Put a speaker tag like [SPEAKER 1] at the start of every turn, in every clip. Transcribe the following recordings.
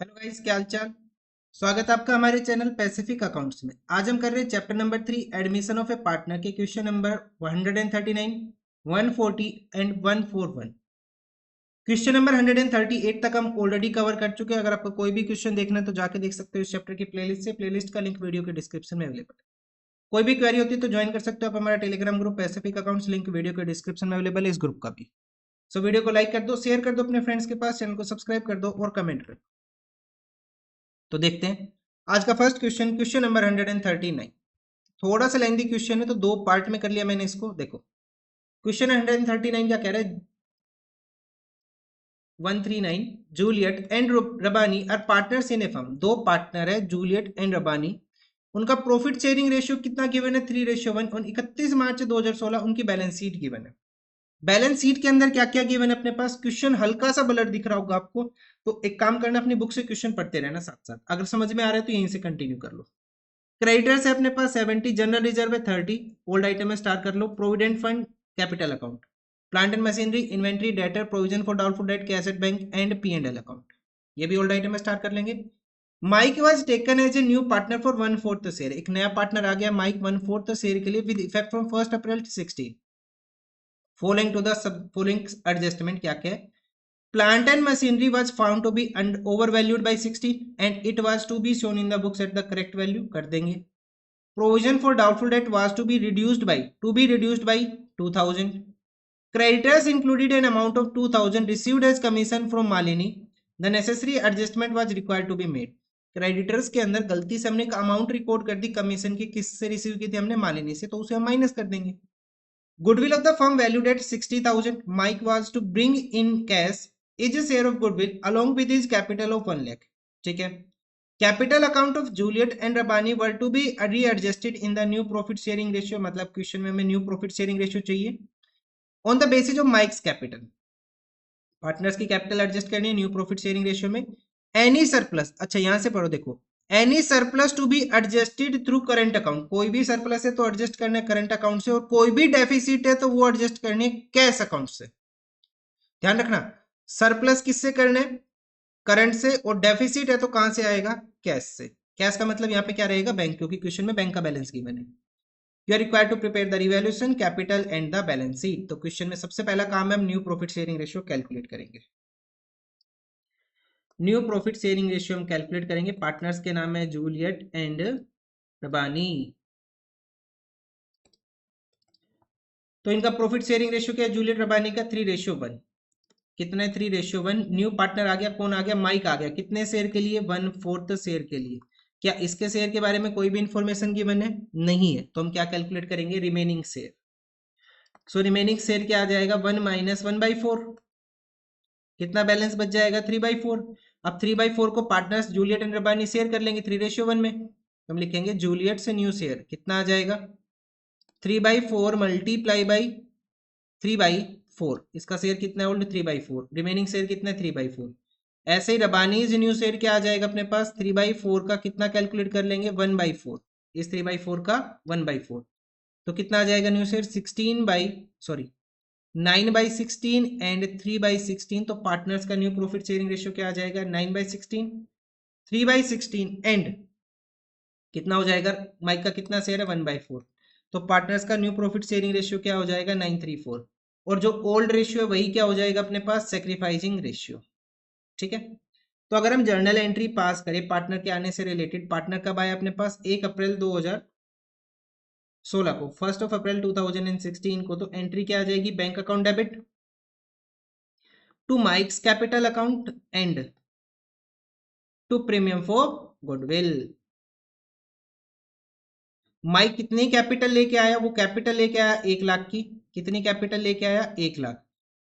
[SPEAKER 1] Hello guys, क्या हाल चाल। स्वागत है आपका हमारे चैनल पैसिफिक अकाउंट्स में। आज हम कर रहे हैं chapter number 3 admission of a partner के question number 139, 140 and 141। Question number 138 तक हम ऑलरेडी कवर कर चुके हैं। अगर आपको कोई भी क्वेश्चन देखना है तो जाके देख सकते हो इस चैप्टर की प्लेलिस्ट से। प्लेलिस्ट का लिंक वीडियो के डिस्क्रिप्शन में अवेलेबल है। कोई भी क्वेरी होती है तो ज्वाइन कर सकते हो आप हमारा Telegram group Pacific accounts, link video के डिस्क्रिप्शन में अवेलेबल है इस ग्रुप का भी। सो वीडियो को लाइक कर दो, शेयर कर दो अपने फ्रेंड्स के पास, चैनल को सब्सक्राइब कर दो और कमेंट कर दो। तो देखते हैं आज का फर्स्ट क्वेश्चन, क्वेश्चन नंबर 139। थोड़ा सा लेंथी क्वेश्चन है तो दो पार्ट में कर लिया मैंने इसको। देखो क्वेश्चन 139 क्या कह रहा है। 139, Juliet and Rabbani are partners in a firm. दो पार्टनर है जूलियट एंड रबानी। उनका प्रॉफिट शेयरिंग रेशियो कितना गिवन है, 3:1। और 31 मार्च 2016 उनकी बैलेंस शीट गिवन है। बैलेंस शीट के अंदर क्या क्या गिवन है अपने पास। क्वेश्चन हल्का सा ब्लर दिख रहा होगा आपको, तो एक काम करना, अपनी बुक से क्वेश्चन पढ़ते रहना साथ साथ। अगर समझ में आ रहा है तो यहीं से कंटिन्यू कर लो। क्रेडिटर्स है अपने पास 70, जनरल रिजर्व है 30, ओल्ड आइटम में स्टार कर लो। Provident fund, capital account, plant and machinery, inventory, debtor, provision for doubtful debt, cash at bank and P&L account. ये भी ओल्ड आइटम में स्टार्ट कर लेंगे। Mike was taken as a new partner for 1/4 share. एक नया partner आ गया mic 1/4 share के लिए with effect from 1 April 16। Following to the सब फॉलोइंग एडजस्टमेंट क्या क्या है। Plant and machinery was found to be overvalued by 60 and it was to be shown in the books at the correct value, कर देंगे। Provision for doubtful debt was to be reduced by 2000. Creditors included an amount of 2000 received as commission from Malini. The necessary adjustment was required to be made. Creditors के अंदर गलती से हमने एक amount record कर दी commission की, किससे receive की थी हमने, मालिनी से, तो उसे हम माइनस कर देंगे। Goodwill of the firm valued at 60,000. Mike was to bring in cash his share of goodwill along with his capital of 1 lakh. ठीक है। Capital account of Juliet and Rabbani were to be readjusted in the new profit sharing ratio. मतलब question में हमें new profit sharing ratio चाहिए on the basis of Mike's capital. Partners की capital adjust करनी है new profit sharing ratio में। Any surplus, अच्छा यहां से पढ़ो, देखो any surplus to be adjusted through current account. कोई भी सरप्लस है तो एडजस्ट करना है करंट अकाउंट से, और कोई भी डेफिसिट है तो वो एडजस्ट करनी है कैश अकाउंट से। ध्यान रखना, सरप्लस किससे करना है, करंट से, और डेफिसिट है तो कहां से आएगा, कैश से। कैश का मतलब यहां पे क्या रहेगा, बैंक, क्योंकि क्वेश्चन में बैंक का बैलेंस गिवन है। You are required to prepare the revaluation, capital and the balance sheet. तो क्वेश्चन में सबसे पहला काम है हम new profit sharing ratio calculate करेंगे। न्यू प्रॉफिट शेयरिंग रेशियो हम कैलकुलेट करेंगे। पार्टनर्स के नाम है जूलियट एंड रबानी। तो इनका प्रॉफिट शेयरिंग रेशियो क्या है, जूलियट रबानी का 3:1। कितना है, 3:1। न्यू पार्टनर आ गया, कौन आ गया, माइक आ गया। कितने शेयर के लिए, 1/4 शेयर के लिए। क्या इसके शेयर के बारे में कोई भी इंफॉर्मेशन गिवन है, नहीं है, तो हम क्या कैलकुलेट करेंगे, remaining share. So remaining share क्या आ जाएगा, 1 - 1/4। कितना बैलेंस बच जाएगा, 3/4। अब 3/4 को partners Juliet and Rabbani share कर लेंगे 3:1 में। हम लिखेंगे जूलियट से न्यू शेयर कितना आ जाएगा, 3/4 मल्टीप्लाई बाई 3/4। इसका शेयर कितना है, ओल्ड 3/4। रिमेनिंग शेयर कितना है, 3/4। ऐसे ही रबानीज न्यू शेयर क्या आ जाएगा अपने पास, 3/4 का कितना कैलकुलेट कर लेंगे, 1/4। इस 3/4 का 1/4, तो कितना आ जाएगा न्यू शेयर, 9/16 एंड 3/16। तो पार्टनर्स का न्यू प्रॉफिट शेयरिंग रेशियो क्या आ जाएगा, 9/16, 3/16 एंड कितना हो जाएगा, माइक का कितना शेयर है, 1/4। तो पार्टनर्स का न्यू प्रॉफिट शेयरिंग रेशियो क्या हो जाएगा, 934। और जो ओल्ड रेशियो है वही क्या हो जाएगा अपने पास, सेक्रीफाइसिंग रेशियो। ठीक है। तो अगर हम जर्नल एंट्री पास करें पार्टनर के आने से रिलेटेड, पार्टनर कब आया अपने पास, 1 अप्रैल 2016 को, 1 अप्रैल 2016 को। तो एंट्री क्या आ जाएगी, bank account debit to Mike's capital account and to premium for goodwill. Mike कितनी कैपिटल लेके आया, वो कैपिटल लेके आया 1 लाख की। कितनी कैपिटल लेके आया, 1 लाख।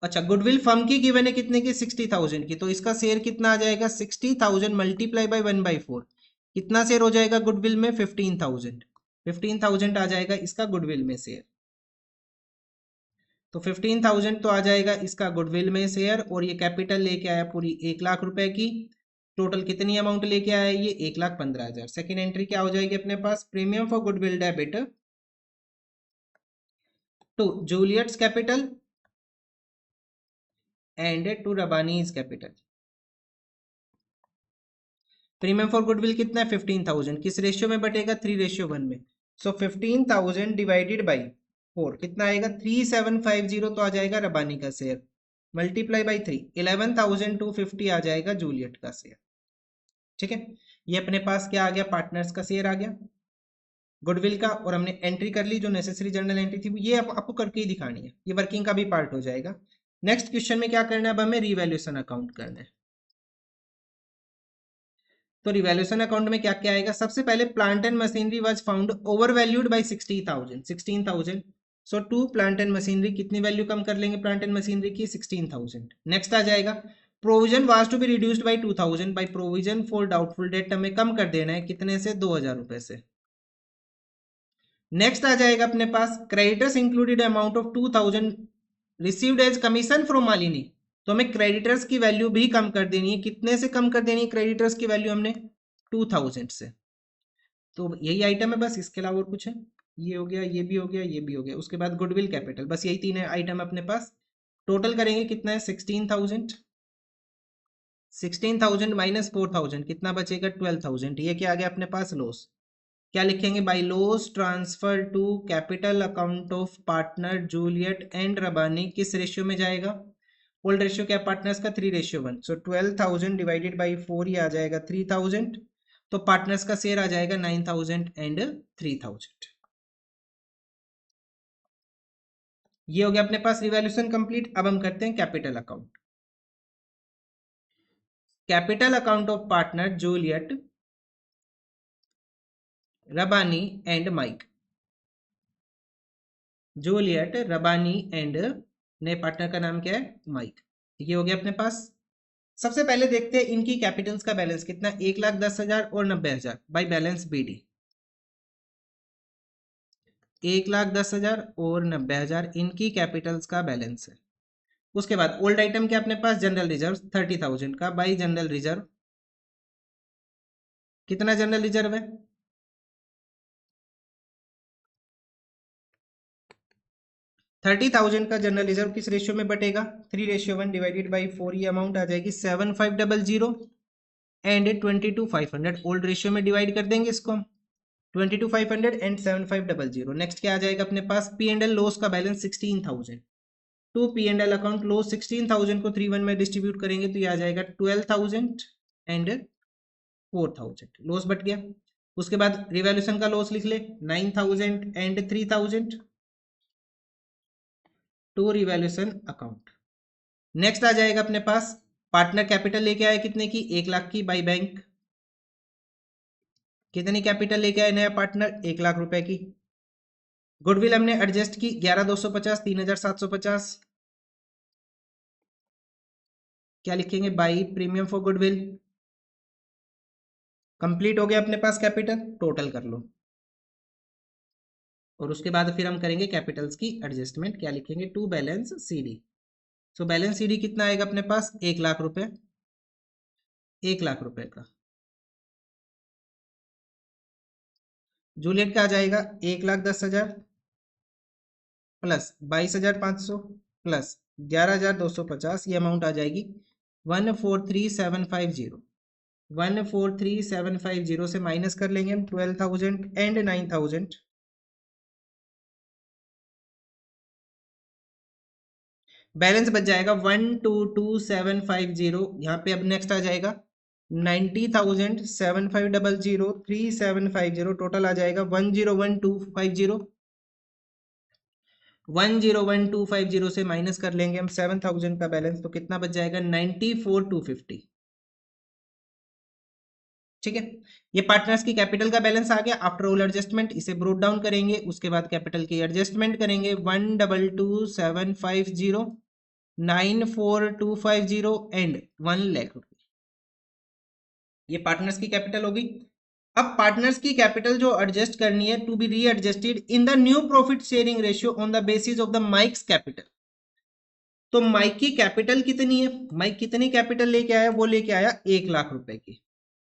[SPEAKER 1] अच्छा, गुडविल फर्म की गिवन है कितने की, 60,000 की। तो इसका शेयर कितना आ जाएगा, 60,000 मल्टीप्लाई बाई 1/4। कितना शेयर हो जाएगा गुडविल में, 15,000। 15,000 आ जाएगा इसका गुडविल में शेयर। तो 15,000 तो आ जाएगा इसका गुडविल में शेयर, और ये कैपिटल लेके आया पूरी 1 लाख रुपए की। टोटल कितनी अमाउंट लेके आया ये, 1,15,000। सेकेंड एंट्री क्या हो जाएगी अपने पास, premium for goodwill debit to Juliet's capital and to Rabbani's capital. Premium for goodwill कितना है 15,000, किस रेशियो में बटेगा 3:1 में। सो 15,000 डिवाइडेड बाई 4 कितना आएगा 3750, तो आ जाएगा रबानी का शेयर, मल्टीप्लाई बाई 3 11,250 आ जाएगा जूलियट का शेयर। ठीक है, ये अपने पास क्या आ गया, पार्टनर्स का शेयर आ गया गुडविल का, और हमने एंट्री कर ली जो नेसेसरी जर्नल एंट्री थी, ये आपको करके ही दिखानी है, ये वर्किंग का भी पार्ट हो जाएगा। नेक्स्ट क्वेश्चन में क्या करना है, अब हमें रिवैल्यूएशन अकाउंट करना है। तो रिवैल्यूएशन अकाउंट में क्या क्या आएगा, सबसे पहले plant and machinery was found overvalued by 16,000। So to plant and machinery, कितनी वैल्यू कम कर लेंगे प्लांट एंड मशीनरी की 16,000। नेक्स्ट आ जाएगा provision was to be reduced by 2,000 by provision for doubtful debt, हमें कम कर देना है कितने से 2,000 रुपए से। नेक्स्ट आ जाएगा अपने पास creditors included amount of 2,000 received as commission from Malini, तो हमें क्रेडिटर्स की वैल्यू भी कम कर देनी है, कितने से कम कर देनी है क्रेडिटर्स की वैल्यू हमने 2,000 से। तो यही आइटम है बस, इसके अलावा और कुछ है, ये हो गया, ये भी हो गया, ये भी हो गया, उसके बाद गुडविल कैपिटल, बस यही तीन आइटम अपने पास। टोटल करेंगे कितना है 16,000, 16,000 माइनस 4,000 कितना बचेगा 12,000, ये क्या आ गया अपने पास लॉस। क्या लिखेंगे, by loss transfer to capital account of partner Juliet and Rabbani, किस रेशियो में जाएगा, ओल्ड रेशियो क्या पार्टनर्स का 3:1, सो 12,000 डिवाइडेड बाई 4 ये आ जाएगा 3,000, तो पार्टनर्स का शेयर आ जाएगा 9,000 एंड 3,000। ये हो गया अपने पास रिवैल्यूएशन कंप्लीट। अब हम करते हैं capital account. Capital account of partner Juliet Rabbani and Mike, Juliet Rabbani and नए पार्टनर का नाम क्या है माइक। ये हो गया अपने पास। सबसे पहले देखते हैं इनकी कैपिटल्स का बैलेंस कितना, 1,10,000 और 90,000 बाई बैलेंस बीडी, 1,10,000 और 90,000 इनकी कैपिटल्स का बैलेंस है। उसके बाद ओल्ड आइटम क्या अपने पास, जनरल रिजर्व 30,000 का बाई जनरल रिजर्व, कितना जनरल रिजर्व है 30,000 का जनरल रिजर्व, किस रेशियो में बटेगा 3:1 डिवाइडेड बाई 4, ये अमाउंट आ जाएगी 7,500 एंड 22,500, ओल्ड रेशियो में डिवाइड कर देंगे इसको हम, 22,500 एंड 7,500। नेक्स्ट क्या आ जाएगा अपने पास, पी एंड एल लॉस का balance 16,000, to P and L account loss 16,000 को 3 1 में डिस्ट्रीब्यूट करेंगे तो ये आ जाएगा 12,000 एंड 4,000, लॉस बट गया। उसके बाद रिवैल्यूएशन का लॉस लिख ले 9,000 and 3,000 to revaluation account. Next आ जाएगा अपने पास पार्टनर कैपिटल लेके आया कितने की 1,00,000 की बाई बैंक, कितनी कैपिटल लेके आए नया पार्टनर 1,00,000 रुपए की। गुडविल हमने एडजस्ट की 11,250 3,750, क्या लिखेंगे by premium for goodwill. Complete हो गया अपने पास कैपिटल, टोटल कर लो, और उसके बाद फिर हम करेंगे कैपिटल्स की एडजस्टमेंट, क्या लिखेंगे to balance CD. So balance CD कितना आएगा अपने पास 1,00,000 रुपए, 1,00,000 रुपए का। जूलियट का आ जाएगा 1,10,000 प्लस 22,500 प्लस 11,250, ये अमाउंट आ जाएगी 143,750, 143,750 से माइनस कर लेंगे हम 12,000 एंड 9,000, बैलेंस बच जाएगा 122,750। यहाँ पे अब नेक्स्ट आ जाएगा 90,750 3,750, टोटल आ जाएगा 101,250, 101,250 से माइनस कर लेंगे हम 7,000 का बैलेंस, तो कितना बच जाएगा 94,250। ठीक है, ये पार्टनर्स की कैपिटल का बैलेंस आ गया आफ्टर ऑल एडजस्टमेंट। इसे ब्रोट डाउन करेंगे, उसके बाद कैपिटल की एडजस्टमेंट करेंगे 122,750 94,250 एंड 1,00,000 रुपए, ये पार्टनर्स की कैपिटल होगी। अब पार्टनर्स की कैपिटल जो एडजस्ट करनी है टू बी री adjusted in the new profit sharing ratio on the basis of the mics capital. तो माइक की कैपिटल कितनी है, माइक कितनी कैपिटल लेके आया, वो लेके आया 1,00,000 रुपए की।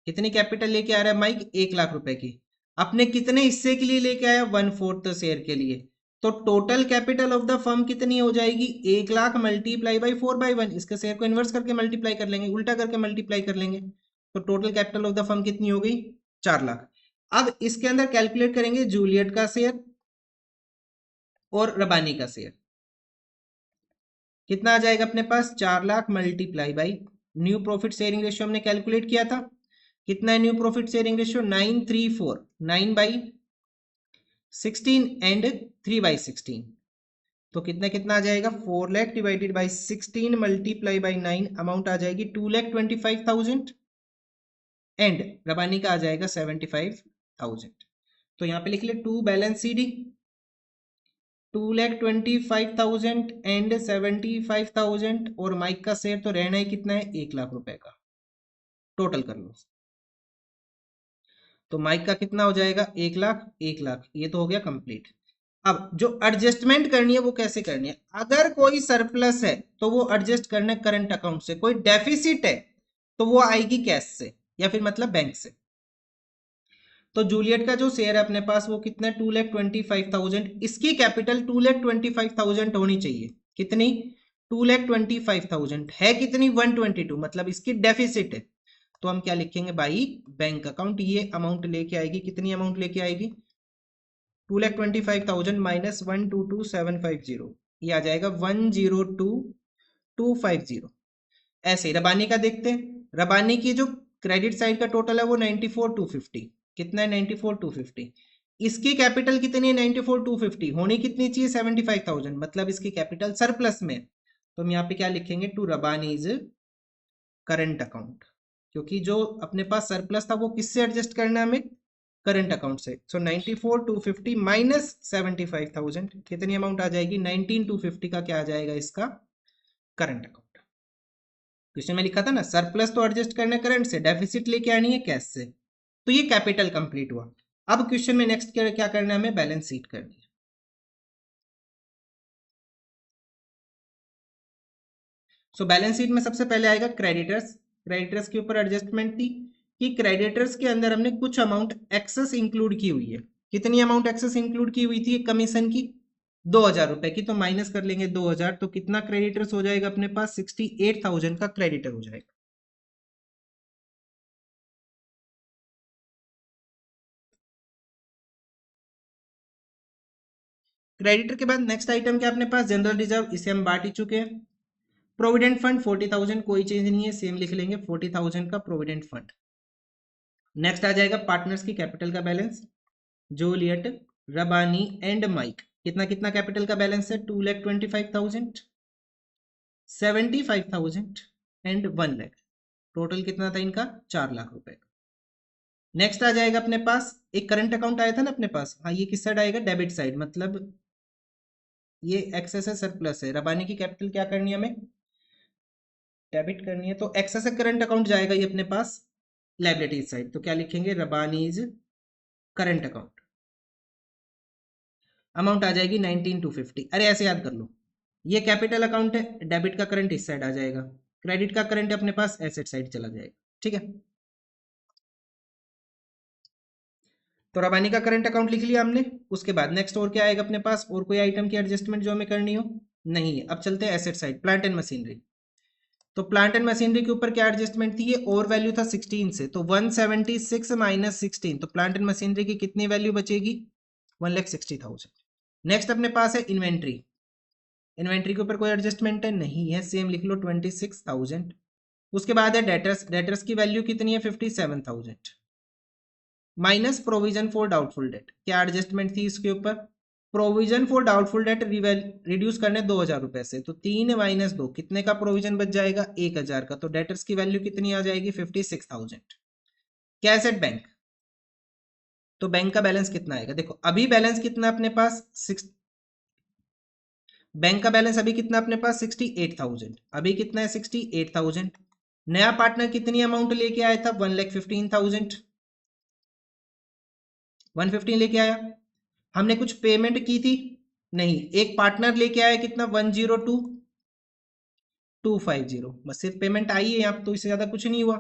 [SPEAKER 1] कितनी कैपिटल लेके आ रहा है माइक 1,00,000 रुपए की। अपने कितने हिस्से के लिए लेके आया 1/4 शेयर के लिए, तो total capital of the firm कितनी हो जाएगी 1,00,000 मल्टीप्लाई बाई 4/1, इसके शेयर को इन्वर्स करके मल्टीप्लाई कर लेंगे, उल्टा करके मल्टीप्लाई कर लेंगे, तो total capital of the firm कितनी हो गई? 4 लाख। अब इसके अंदर कैलकुलेट करेंगे जूलियट का शेयर और रबानी का शेयर। कितना आ जाएगा अपने पास? 4 lakh multiply by new profit sharing ratio हमने कैलकुलेट किया था। कितना है new profit sharing ratio? 934, 9/16 and 3/16। तो कितना कितना आ जाएगा? 4 lakh divided by 16 multiply by 9, amount आ जाएगी 2,25,000 एंड रबानी का आ जाएगा 75,000। तो यहाँ पे लिख ले 2 बैलेंस सी डी, 2,25,000 एंड 75,000 और माइक का शेयर तो रहना ही कितना है? 1 लाख रुपए का। टोटल कर लो। तो माइक का कितना हो जाएगा? 1 लाख, 1 लाख। ये तो हो गया कंप्लीट। अब जो एडजस्टमेंट करनी है वो कैसे करनी है? अगर कोई सरप्लस है तो वो एडजस्ट करना है करंट अकाउंट से, कोई डेफिसिट है तो वो आएगी कैश से या फिर मतलब बैंक से। तो जूलियट का जो शेयर है अपने पास वो कितना है? 2,25,000। इसकी कैपिटल 2,25,000 होनी चाहिए। कितनी? 2,25,000 है कितनी? 122, मतलब इसकी डेफिसिट है। तो हम क्या लिखेंगे बाई बैंक अकाउंट? ये अमाउंट लेके आएगी, कितनी अमाउंट लेके आएगी? 2,25,000 माइनस 122,750, ये आ जाएगा 102,250। ऐसे रबानी का देखते हैं। रबानी की जो क्रेडिट साइड का टोटल है वो 94,250। कितना है? 94,250। इसकी कैपिटल कितनी है? 94,250। होनी कितनी चाहिए? 75,000, मतलब इसकी कैपिटल सरप्लस में। तो हम यहाँ पे क्या लिखेंगे? टू रबानीज करंट अकाउंट, क्योंकि जो अपने पास सरप्लस था वो किससे एडजस्ट करना है हमें? करंट अकाउंट से। सो 94,250 माइनस 75,000, कितनी अमाउंट आ जाएगी? 19,250 का क्या आ जाएगा इसका? Current account. क्वेश्चन में लिखा था ना सरप्लस तो एडजस्ट करना है करंट से, डेफिसिट लेके आनी है कैश से। तो ये कैपिटल कंप्लीट हुआ। अब क्वेश्चन में नेक्स्ट क्या करना है हमें? बैलेंस शीट करनी है। सो बैलेंस शीट में सबसे पहले आएगा क्रेडिटर्स। क्रेडिटर्स के ऊपर एडजस्टमेंट थी कि क्रेडिटर्स के अंदर हमने कुछ अमाउंट एक्सेस इंक्लूड की हुई है। कितनी अमाउंट एक्सेस इंक्लूड की हुई थी? कमीशन की 2,000 रुपए की। तो माइनस कर लेंगे 2,000, तो कितना क्रेडिटर्स हो जाएगा अपने पास? 68,000 का क्रेडिटर हो जाएगा। क्रेडिटर के बाद नेक्स्ट आइटम क्या अपने पास? जनरल रिजर्व, इसे हम बांट ही चुके हैं। प्रोविडेंट फंड 40,000, कोई चेंज नहीं है, सेम लिख लेंगे 40,000 का प्रोविडेंट फंड। नेक्स्ट आ जाएगा पार्टनर्स की कैपिटल का balance. Juliet, Rabbani and Mike, कितना कितना कैपिटल का बैलेंस है? 2,25,000, 75,000 एंड 1 लाख। टोटल कितना था इनका? 4 लाख रुपए। नेक्स्ट आ जाएगा अपने पास एक करंट अकाउंट आया था ना अपने पास। हाँ, ये किस साइड आएगा? डेबिट साइड, मतलब ये एक्सेस है, सरप्लस है। रबानी की कैपिटल क्या करनी है हमें? डेबिट करनी है। तो एक्सेस है करंट अकाउंट जाएगा ये अपने पास लायबिलिटीज साइड। तो क्या लिखेंगे? रबानीज करंट अकाउंट। अमाउंट आ जाएगी 19,250। अरे ऐसे याद कर लो, ये कैपिटल अकाउंट है, डेबिट का करंट इस साइड आ जाएगा, क्रेडिट का करंट अपने पास एसेट साइड चला जाएगा। ठीक है, तो रबानी का करंट अकाउंट लिख लिया हमने। उसके बाद नेक्स्ट और क्या आएगा अपने पास? और कोई आइटम की एडजस्टमेंट जो हमें करनी हो? नहीं है। अब चलते हैं asset side, plant and machinery. तो प्लांट एंड मशीनरी के ऊपर क्या एडजस्टमेंट थी? ये और वैल्यू था 16 से, तो 176 माइनस 16, तो प्लांट एंड मशीनरी की कितनी वैल्यू बचेगी? 1,60,000। नेक्स्ट अपने पास है इन्वेंट्री। इन्वेंट्री के ऊपर कोई एडजस्टमेंट है? नहीं है, सेम लिख लो 26,000। उसके बाद है डेटर्स। डेटर्स की वैल्यू कितनी है? 57,000 minus provision for doubtful date. क्या एडजस्टमेंट थी इसके ऊपर? Provision for doubtful date reduce करने 2,000 रुपए से, तो 3 माइनस 2, कितने का प्रोविजन बच जाएगा? 1,000 का। तो डेटर्स की वैल्यू कितनी आ जाएगी? 56,000। कैश एट बैंक, तो बैंक का बैलेंस कितना आएगा? देखो अभी बैलेंस कितना अपने पास? बैंक का बैलेंस अभी कितना अपने पास? 68,000। अभी कितना है? 68,000। नया पार्टनर कितनी अमाउंट लेके आया था? 1,15,000। 115 लेके आया। हमने कुछ पेमेंट की थी? नहीं। एक पार्टनर लेके आया कितना? 102,250। बस सिर्फ पेमेंट आई है यहाँ, तो इससे ज्यादा कुछ नहीं हुआ।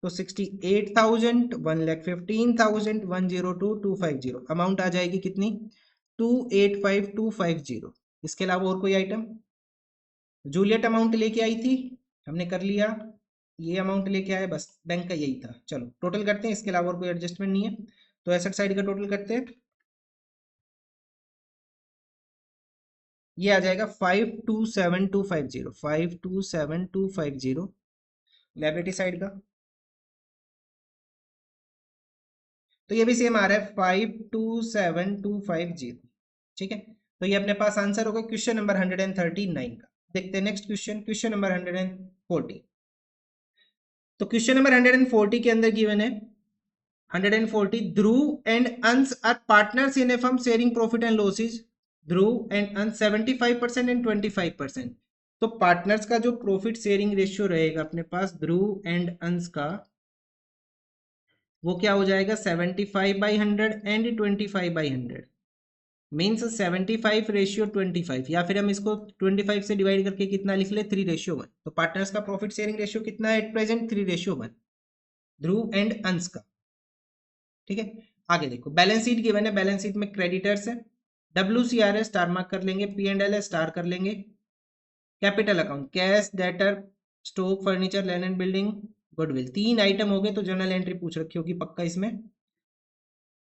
[SPEAKER 1] तो 68,000, 1,15,000, 102,250, अमाउंट आ जाएगी कितनी? 285,250। इसके अलावा और कोई आइटम? जूलियट अमाउंट लेके आई थी, हमने कर लिया। ये अमाउंट लेके आए, बस बैंक का यही था। चलो टोटल करते हैं, इसके अलावा और कोई एडजस्टमेंट नहीं है, तो एसेट साइड का टोटल करते हैं। ये आ जाएगा 527250, 527250 लायबिलिटी साइड का। तो ये भी सेम आ रहा है 527250। ठीक है, तो ये अपने पास आंसर होगा क्वेश्चन नंबर 139 का। देखते हैं नेक्स्ट क्वेश्चन, क्वेश्चन नंबर 140। तो क्वेश्चन नंबर 140 के अंदर गिवन है 140, Dhruv and Ansh are partners in a firm sharing profit and losses. Dhruv and Ansh 75% and 25%। तो पार्टनर्स का जो प्रॉफिट शेयरिंग रेशियो रहेगा अपने पास ध्रुव एंड अंश का, वो क्या हो जाएगा 75/100 एंड 25/100, मीन्स 75:25, या फिर हम इसको 25 से डिवाइड करके कितना लिख ले 3:1। तो पार्टनर्स का प्रॉफिट शेयरिंग रेशियो कितना है एट प्रेजेंट 3:1, ध्रुव एंड अंश का। ठीक है, आगे देखो बैलेंस शीट गिवन है, बैलेंस शीट में क्रेडिटर्स है, WCR है स्टार मार्क कर लेंगे, P&L है स्टार कर लेंगे, capital account cash debtor stock furniture land and building goodwill, 3 item हो गए, तो जर्नल एंट्री पूछ रखी होगी पक्का इसमें।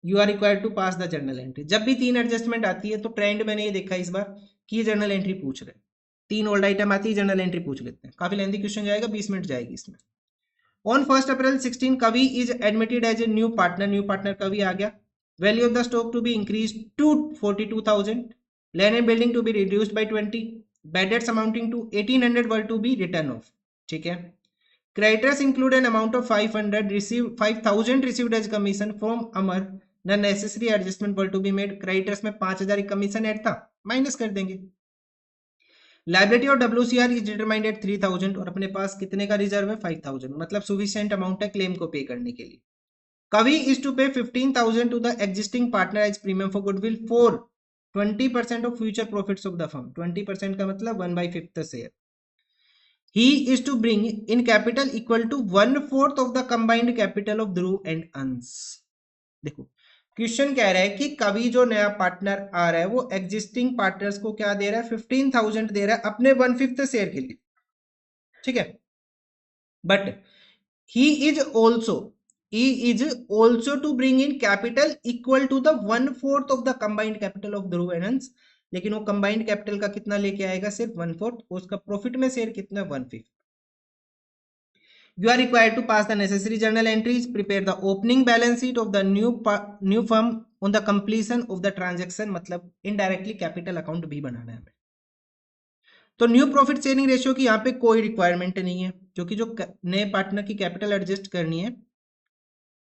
[SPEAKER 1] You are required to pass the journal entry. जब भी 3 एडजस्टमेंट आती है तो ट्रेंड मैंने ये देखा इस बार कि ये जर्नल एंट्री पूछ रहे हैं, 3 ओल्ड आइटम आती है जर्नल एंट्री पूछ लेते हैं। काफी लेंथी क्वेश्चन जाएगा, 20 मिनट जाएगी इसमें। On 1 April 16 Kavi is admitted as a new partner, new partner Kavi आ गया। Value of the stock to be increase to 42,000, land and building to be reduced by 20, bad debts amounting to 1800 were to be written off. ठीक है, creditors include an amount of 500 received 5000 received as commission from Amar, the necessary adjustment were to be made। creditors में 5000 commission add था, minus कर देंगे। Liability और WCR is determined eight 3000, और अपने पास कितने का रिजर्व है 5000, मतलब सुफिशिएंट अमाउंट है क्लेम को पे करने के लिए। कवि is to pay 15,000 to the existing partner as premium for goodwill for 20% of future profits of the firm. 20% का मतलब 1/5 share. He is to bring in capital equal to 1/4 of the combined capital of Dhruv and Ans। देखो question कह रहा है कि कवि जो नया पार्टनर आ रहा है वो एग्जिस्टिंग पार्टनर्स को क्या दे रहा है 15,000 दे रहा है अपने 1/5 शेयर के लिए। ठीक है, but he is also he is also to bring in capital equal to the 1/4 of the combined capital of Dhruv and Ans। लेकिन वो कंबाइंड कैपिटल का कितना लेके आएगा सिर्फ 1/4, उसका प्रॉफिट में शेयर कितना 1/5। You are required to pass the necessary journal entries, prepare the opening balance sheet of the new firm on the completion of the transaction, मतलब इनडायरेक्टली कैपिटल अकाउंट भी बनाना है हमें। तो न्यू प्रॉफिट शेयरिंग रेशियो की यहाँ पे कोई requirement नहीं है, क्योंकि जो नए पार्टनर की कैपिटल एडजस्ट करनी है,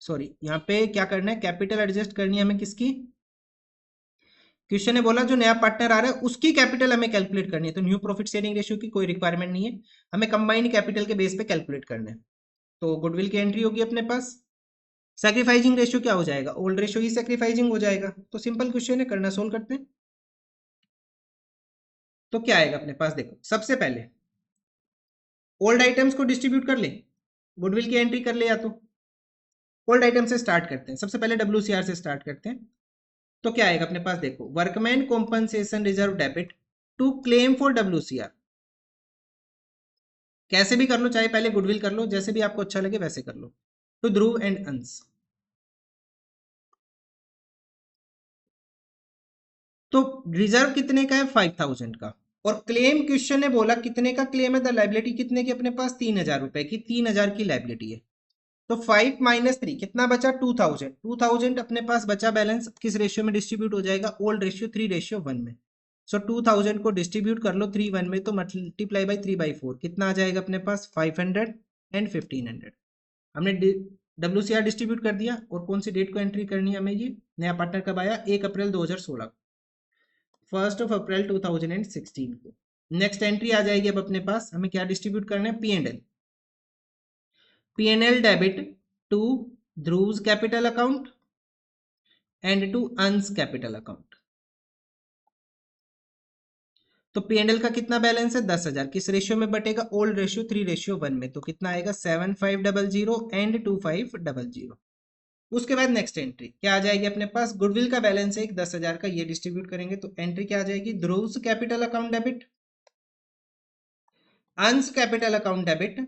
[SPEAKER 1] सॉरी यहाँ पे क्या करना है कैपिटल एडजस्ट करनी है हमें किसकी, क्वेश्चन ने बोला जो नया पार्टनर आ रहा है उसकी कैपिटल हमें कैलकुलेट करनी है। तो न्यू प्रॉफिट शेयरिंग रेशियो की कोई रिक्वायरमेंट नहीं है, हमें कंबाइंड कैपिटल के बेस पे कैलकुलेट करना है। तो गुडविल की एंट्री होगी अपने पास। सैक्रिफाइसिंग रेशियो क्या हो जाएगा, ओल्ड रेशियो ही सैक्रिफाइसिंग हो जाएगा। तो सिंपल क्वेश्चन है, करना सोल्व करते हैं। तो क्या आएगा अपने पास, देखो सबसे पहले ओल्ड आइटम्स को डिस्ट्रीब्यूट कर ले, गुडविल की एंट्री कर ले, या तो ओल्ड आइटम से स्टार्ट करते हैं। सबसे पहले WCR से स्टार्ट करते हैं। तो क्या आएगा अपने पास, देखो workman compensation reserve debit to claim for WCR। कैसे भी कर लो, चाहे पहले गुडविल कर लो, जैसे भी आपको अच्छा लगे वैसे कर लो। तो ध्रुव एंड अंश, तो रिजर्व कितने का है 5000 का, और क्लेम क्वेश्चन ने बोला कितने का क्लेम है, द लाइबिलिटी कितने की अपने पास 3000 रुपए की, 3000 की लाइबिलिटी है। तो 5 - 3 कितना बचा 2000, 2000 अपने पास बचा बैलेंस, किस रेशियो में डिस्ट्रीब्यूट हो जाएगा, ओल्ड रेशियो 3:1 में। सो 2000 को डिस्ट्रीब्यूट कर लो 3:1 में, तो मल्टीप्लाई बाई 3/4 कितना आ जाएगा अपने पास 500 एंड 1500। हमने WCR डिस्ट्रीब्यूट कर दिया, और कौन सी डेट को एंट्री करनी है हमें, ये नया पार्टनर कब आया 1 अप्रैल 2016, 1 अप्रैल 2016 को। नेक्स्ट एंट्री आ जाएगी अब अपने पास, हमें क्या डिस्ट्रीब्यूट करना है P&L, P&L debit to Dhruv capital account and to Ansh capital account. तो P&L का कितना बैलेंस है 10,000, किस रेशियो में बटेगा, ओल्ड रेशियो 3:1 में। तो कितना आएगा 7500 एंड 2500। उसके बाद नेक्स्ट एंट्री क्या आ जाएगी अपने पास, गुडविल का बैलेंस है 10,000 का, ये डिस्ट्रीब्यूट करेंगे तो एंट्री क्या आ जाएगी, Dhruv capital account debit, Ansh capital account debit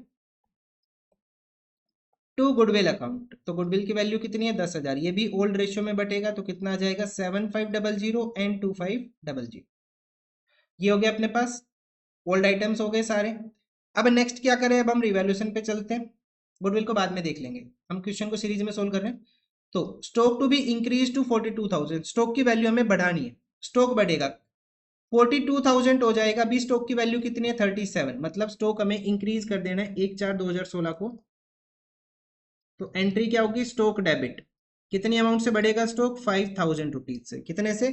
[SPEAKER 1] to goodwill account, तो गुडविल की वैल्यू कितनी है 10,000, ये भी ओल्ड रेशियो में बटेगा तो कितना आ जाएगा 7500 एंड 2500। ये हो गया अपने पास, ओल्ड आइटम्स हो गए सारे। अब नेक्स्ट क्या करें, अब हम रिवैल्यूएशन पे चलते हैं, गुडविल को बाद में देख लेंगे, हम क्वेश्चन को सीरीज में सोल्व कर रहे हैं। तो stock to be increase to 42,000, stock की वैल्यू हमें बढ़ानी है, स्टॉक बढ़ेगा 42,000 हो जाएगा। अभी स्टॉक की वैल्यू कितनी है 37, मतलब स्टॉक हमें इंक्रीज कर देना है 1/4/2016 को। तो एंट्री क्या होगी, स्टॉक डेबिट, कितनी अमाउंट से बढ़ेगा स्टॉक 5,000 रुपीज से, कितने से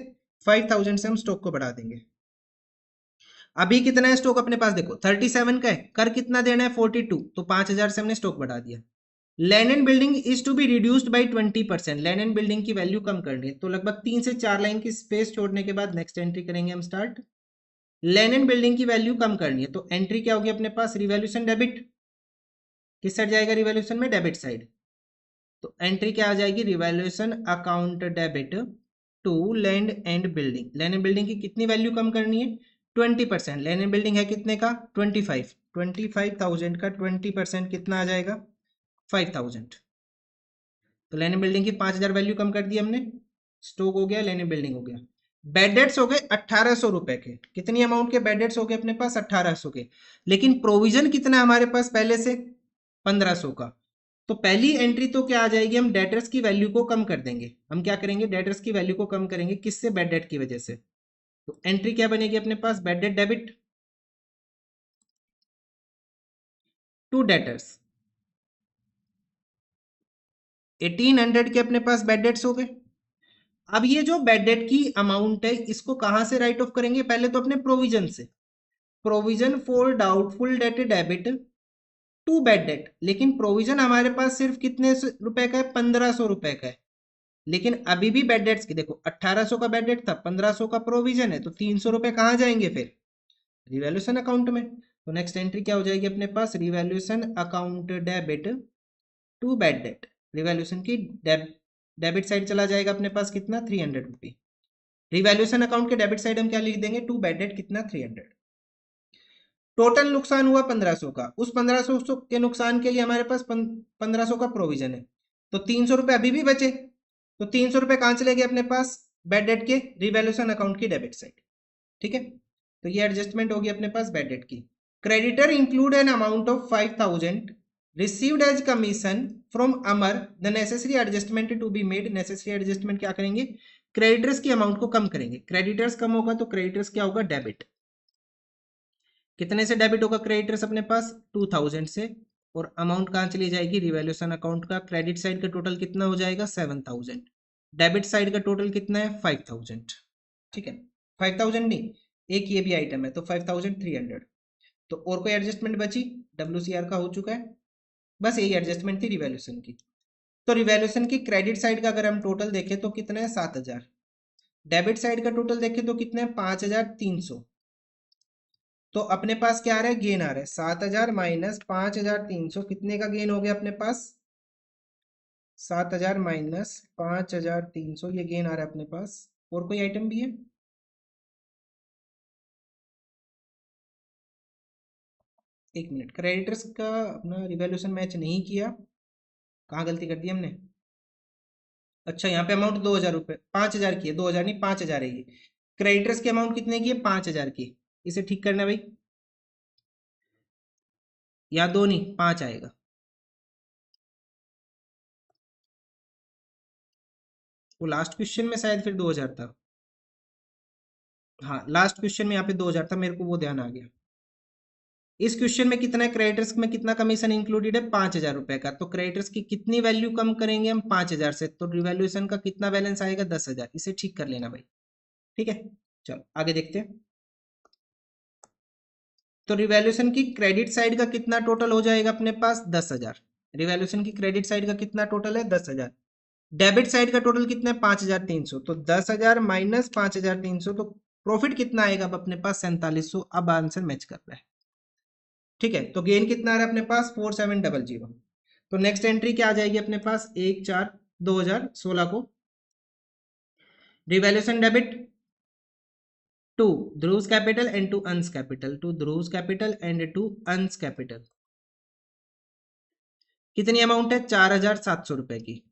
[SPEAKER 1] 5,000 से हम स्टॉक को बढ़ा देंगे। अभी कितना है स्टॉक अपने पास, देखो 37 का है, कर कितना देना है 42, तो 5,000 से हमने स्टॉक बढ़ा दिया। Land and building is to be reduced by 20%, land and building की वैल्यू कम करनी है, तो लगभग 3 से 4 लाइन की स्पेस छोड़ने के बाद नेक्स्ट एंट्री करेंगे हम स्टार्ट। लैंड एंड बिल्डिंग की वैल्यू कम करनी है, तो एंट्री क्या होगी अपने पास, रिवैल्यूएशन डेबिट, किस साइड जाएगा रिवैल्यूएशन में, डेबिट साइड। तो एंट्री क्या आ जाएगी, revaluation account debit to land and building. Land and building की कितनी वैल्यू कम करनी है 20%, लैंड एंड बिल्डिंग है कितने का 25,000 का 20% कितना आ जाएगा 5,000। तो लैंड एंड बिल्डिंग की 5,000 वैल्यू कम कर दी हमने, स्टॉक हो गया, लैंड एंड बिल्डिंग हो गया। बेड डेट्स हो गए 1,800 रुपए के, कितनी अमाउंट के बेड डेट्स हो गए अपने पास 1,800 के, लेकिन प्रोविजन कितना है हमारे पास पहले से 1,500 का। तो पहली एंट्री तो क्या आ जाएगी, हम डेटर्स की वैल्यू को कम कर देंगे, हम क्या करेंगे डेटर्स की वैल्यू को कम करेंगे, किससे, बेड डेट की वजह से। तो एंट्री क्या बनेगी अपने पास, bad debt debit to debtors, 1,800 के अपने पास बेड डेट्स हो गए। अब ये जो बेड डेट की अमाउंट है इसको कहां से राइट ऑफ करेंगे, पहले तो अपने प्रोविजन से, provision for doubtful debt debit to bad debt, लेकिन प्रोविजन हमारे पास सिर्फ कितने रुपए का है 1,500 रुपए का है, लेकिन अभी भी बेड डेट्स की देखो 1,800 का बेड डेट था, 1,500 का प्रोविजन है, तो 300 रुपए कहाँ जाएंगे फिर, रिवैल्यूएशन अकाउंट में। तो नेक्स्ट एंट्री क्या हो जाएगी अपने पास, revaluation account debit to bad debt, revaluation की डेबिट साइड चला जाएगा अपने पास कितना 300 रुपी, रिवैल्यूएशन अकाउंट के डेबिट साइड हम क्या लिख देंगे टू बेड डेट कितना 300। टोटल नुकसान हुआ 1,500 का, उस 1,500 के नुकसान के लिए हमारे पास 1,500 का प्रोविजन है, तो 300 रुपए अभी भी बचे, तो 300 रुपए कहां चले गए अपने पास, बेड डेट के रिवैल्यूएशन अकाउंट की डेबिट साइड। ठीक है, तो ये एडजस्टमेंट होगी अपने पास बेड डेट की। Creditor include an amount of 5,000 received as commission from Amar, the necessary adjustment to be made, necessary adjustment क्या करेंगे, क्रेडिटर्स की अमाउंट को कम करेंगे, क्रेडिटर्स कम होगा तो क्रेडिटर्स क्या होगा डेबिट, कितने से डेबिट होगा क्रेडिटर्स अपने पास 2,000 से, और अमाउंट कहाँ चली जाएगी रिवैल्यूएशन अकाउंट का, क्रेडिट साइड का टोटल कितना हो जाएगा 7,000, डेबिट साइड का टोटल कितना है 5,000। ठीक है, 5,000 नहीं, एक ये भी आइटम है तो 5,300। तो और कोई एडजस्टमेंट बची, WCR का हो चुका है, बस यही एडजस्टमेंट थी रिवैल्यूएशन की। तो रिवैल्यूएशन की क्रेडिट साइड का अगर हम टोटल देखें तो कितना है 7,000, डेबिट साइड का टोटल देखें तो कितना है 5,300। तो अपने पास क्या आ रहा है, गेन आ रहा है 7,000 माइनस 5,300, कितने का गेन हो गया अपने पास 7,000 माइनस 5,300, ये गेन आ रहा है अपने पास। और कोई आइटम भी है, एक मिनट, क्रेडिटर्स का अपना रिवैल्यूएशन मैच नहीं किया, कहाँ गलती कर दी हमने, अच्छा यहाँ पे अमाउंट 2,000 रुपये 5,000 की है, 2,000 नहीं 5,000 है ये, क्रेडिटर्स की अमाउंट कितने की है 5,000 की, इसे ठीक करना भाई, या दो नहीं 5 आएगा, वो लास्ट क्वेश्चन में शायद फिर 2,000 था, हाँ लास्ट क्वेश्चन में यहाँ पे 2,000 था, मेरे को वो ध्यान आ गया। इस क्वेश्चन में कितना है, क्रेडिटर्स में कितना कमीशन इंक्लूडेड है 5,000 रुपए का, तो क्रेडिटर्स की कितनी वैल्यू कम करेंगे हम 5,000 से, तो रिवैल्यूएशन का कितना बैलेंस आएगा 10,000, इसे ठीक कर लेना भाई। ठीक है, चलो आगे देखते हैं। तो रिवैल्यूएशन की क्रेडिट साइड का कितना टोटल हो जाएगा अपने पास 10,000, रिवैल्यूएशन की क्रेडिट साइड का कितना टोटल है 10,000, डेबिट साइड का टोटल कितना है 5,300, तो 10,000 माइनस 5,300, तो प्रॉफिट कितना आएगा अब अपने पास 4,700, अब आंसर मैच कर रहा है। ठीक है, तो गेन कितना आ रहा है अपने पास 4,700। तो नेक्स्ट एंट्री क्या आ जाएगी अपने पास 1/4/2016 को, revaluation debit to Dhruv capital and to Ansh capital, to Dhruv capital and to Ansh capital, कितनी अमाउंट है? 4,700 रुपए की।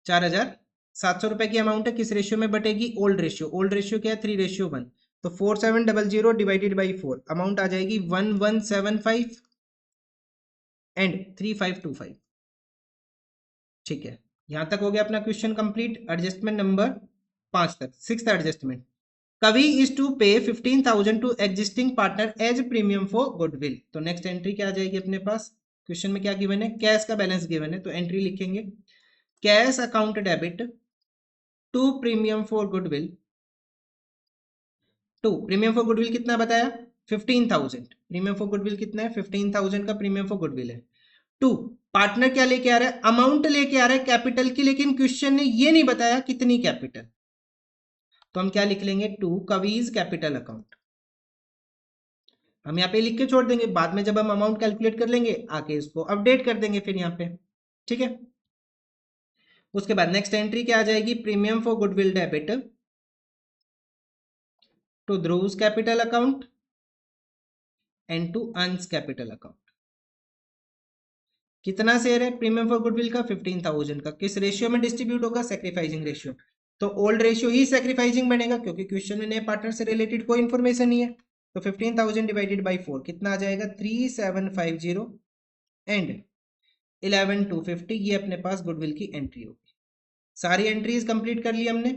[SPEAKER 1] 4,700 रुपए की अमाउंट है, किस रेशियो में बटेगी? Old ratio. ओल्ड रेशियो क्या है? 3:1। तो 4700 डिवाइडेड बाई 4, अमाउंट आ जाएगी 1175 एंड 3525। ठीक है, यहां तक हो गया अपना क्वेश्चन कंप्लीट। एडजस्टमेंट नंबर 5 तक। Sixth adjustment, Kavi is to pay 15,000 to existing partner as premium for goodwill. तो नेक्स्ट एंट्री क्या आ जाएगी अपने पास? क्वेश्चन में क्या गिवन है? कैश का बैलेंस गिवन है, तो एंट्री लिखेंगे cash account debit to premium for goodwill. To premium for goodwill कितना बताया? 15,000। प्रीमियम फॉर गुडविल कितना है? 15,000 का प्रीमियम फॉर गुडविल है। टू, पार्टनर क्या लेके आ रहा है? अमाउंट लेके आ रहा है कैपिटल की, लेकिन क्वेश्चन ने ये नहीं बताया कितनी कैपिटल। तो हम क्या लिख लेंगे? To Kavi's capital account. हम यहाँ पे लिख के छोड़ देंगे, बाद में जब हम अमाउंट कैलकुलेट कर लेंगे आके इसको अपडेट कर देंगे फिर यहाँ पे। ठीक है, उसके बाद नेक्स्ट एंट्री क्या आ जाएगी? Premium for goodwill debit to ध्रुव's capital account and to Ansh capital account. कितना शेयर है प्रीमियम फॉर गुडविल का? 15,000 का। किस रेशियो में डिस्ट्रीब्यूट होगा? Sacrificing ratio. तो ओल्ड रेशियो ही सैक्रिफाइसिंग बनेगा, क्योंकि क्वेश्चन में नए पार्टनर से रिलेटेड कोई इंफॉर्मेशन नहीं है। तो 15,000 डिवाइडेड बाई 4 कितना आ जाएगा? 3750 एंड 11,250। ये अपने पास गुडविल की एंट्री होगी। सारी एंट्रीज कंप्लीट कर ली हमने।